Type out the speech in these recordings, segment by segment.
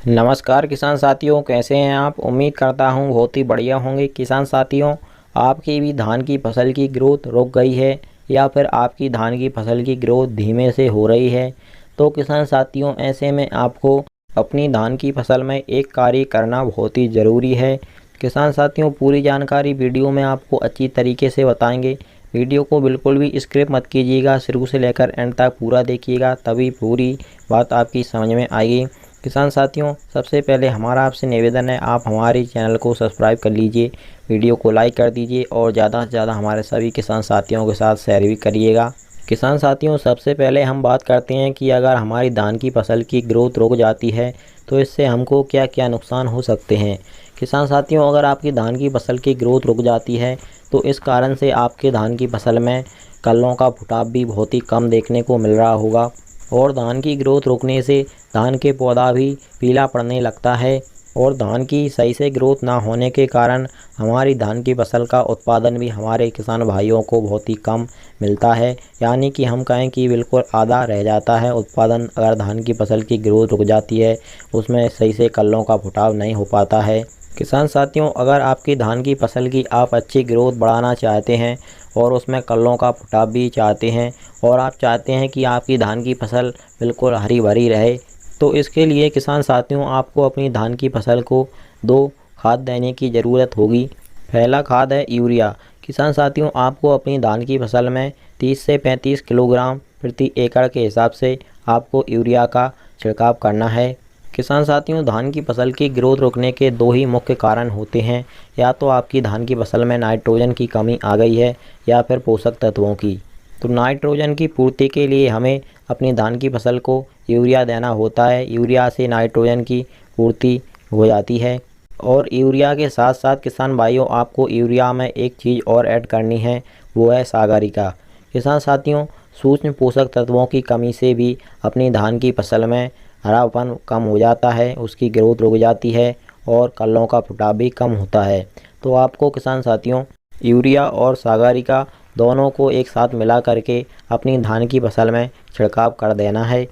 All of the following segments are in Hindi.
नमस्कार किसान साथियों, कैसे हैं आप। उम्मीद करता हूं बहुत ही बढ़िया होंगे। किसान साथियों, आपकी भी धान की फसल की ग्रोथ रुक गई है या फिर आपकी धान की फसल की ग्रोथ धीमे से हो रही है, तो किसान साथियों ऐसे में आपको अपनी धान की फसल में एक कार्य करना बहुत ही ज़रूरी है। किसान साथियों, पूरी जानकारी वीडियो में आपको अच्छी तरीके से बताएंगे। वीडियो को बिल्कुल भी स्किप मत कीजिएगा, शुरू से लेकर एंड तक पूरा देखिएगा, तभी पूरी बात आपकी समझ में आएगी। किसान साथियों, सबसे पहले हमारा आपसे निवेदन है, आप हमारे चैनल को सब्सक्राइब कर लीजिए, वीडियो को लाइक कर दीजिए और ज़्यादा से ज़्यादा हमारे सभी किसान साथियों के साथ शेयर भी करिएगा। किसान साथियों, सबसे पहले हम बात करते हैं कि अगर हमारी धान की फसल की ग्रोथ रुक जाती है तो इससे हमको क्या क्या नुकसान हो सकते हैं। किसान साथियों, अगर आपकी धान की फसल की ग्रोथ रुक जाती है तो इस कारण से आपके धान की फसल में कल्लों का फुटाव भी बहुत ही कम देखने को मिल रहा होगा और धान की ग्रोथ रुकने से धान के पौधा भी पीला पड़ने लगता है और धान की सही से ग्रोथ ना होने के कारण हमारी धान की फसल का उत्पादन भी हमारे किसान भाइयों को बहुत ही कम मिलता है। यानी कि हम कहें कि बिल्कुल आधा रह जाता है उत्पादन। अगर धान की फसल की ग्रोथ रुक जाती है, उसमें सही से कल्लों का फुटाव नहीं हो पाता है। किसान साथियों, अगर आपकी धान की फसल की आप अच्छी ग्रोथ बढ़ाना चाहते हैं और उसमें कल्लों का फुटाव भी चाहते हैं और आप चाहते हैं कि आपकी धान की फसल बिल्कुल हरी भरी रहे, तो इसके लिए किसान साथियों आपको अपनी धान की फसल को 2 खाद देने की ज़रूरत होगी। पहला खाद है यूरिया। किसान साथियों, आपको अपनी धान की फसल में 30 से 35 किलोग्राम प्रति एकड़ के हिसाब से आपको यूरिया का छिड़काव करना है। किसान साथियों, धान की फसल की ग्रोथ रोकने के 2 ही मुख्य कारण होते हैं, या तो आपकी धान की फसल में नाइट्रोजन की कमी आ गई है या फिर पोषक तत्वों की। तो नाइट्रोजन की पूर्ति के लिए हमें अपनी धान की फसल को यूरिया देना होता है। यूरिया से नाइट्रोजन की पूर्ति हो जाती है और यूरिया के साथ साथ किसान भाइयों आपको यूरिया में एक चीज़ और ऐड करनी है, वो है सागरिका। किसान साथियों, सूक्ष्म पोषक तत्वों की कमी से भी अपनी धान की फसल में हरापन कम हो जाता है, उसकी ग्रोथ रुक जाती है और कल्लों का फुटाव भी कम होता है। तो आपको किसान साथियों यूरिया और सागरिका दोनों को एक साथ मिला करके अपनी धान की फसल में छिड़काव कर देना है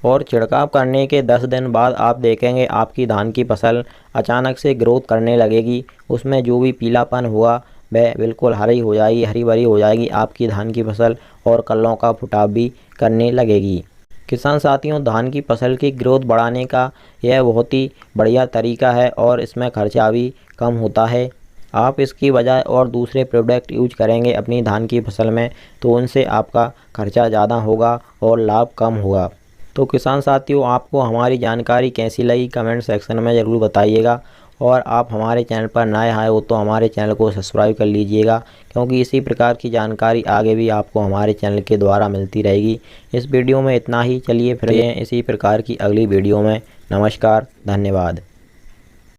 और छिड़काव करने के 10 दिन बाद आप देखेंगे आपकी धान की फसल अचानक से ग्रोथ करने लगेगी। उसमें जो भी पीलापन हुआ वह बिल्कुल हरी हो जाएगी, हरी भरी हो जाएगी आपकी धान की फसल और कल्लों का फुटाव भी करने लगेगी। किसान साथियों, धान की फसल की ग्रोथ बढ़ाने का यह बहुत ही बढ़िया तरीका है और इसमें खर्चा भी कम होता है। आप इसकी बजाय और दूसरे प्रोडक्ट यूज करेंगे अपनी धान की फसल में तो उनसे आपका खर्चा ज़्यादा होगा और लाभ कम होगा। तो किसान साथियों, आपको हमारी जानकारी कैसी लगी कमेंट सेक्शन में ज़रूर बताइएगा और आप हमारे चैनल पर नए आए हो तो हमारे चैनल को सब्सक्राइब कर लीजिएगा, क्योंकि इसी प्रकार की जानकारी आगे भी आपको हमारे चैनल के द्वारा मिलती रहेगी। इस वीडियो में इतना ही। चलिए फिर हैं इसी प्रकार की अगली वीडियो में। नमस्कार, धन्यवाद।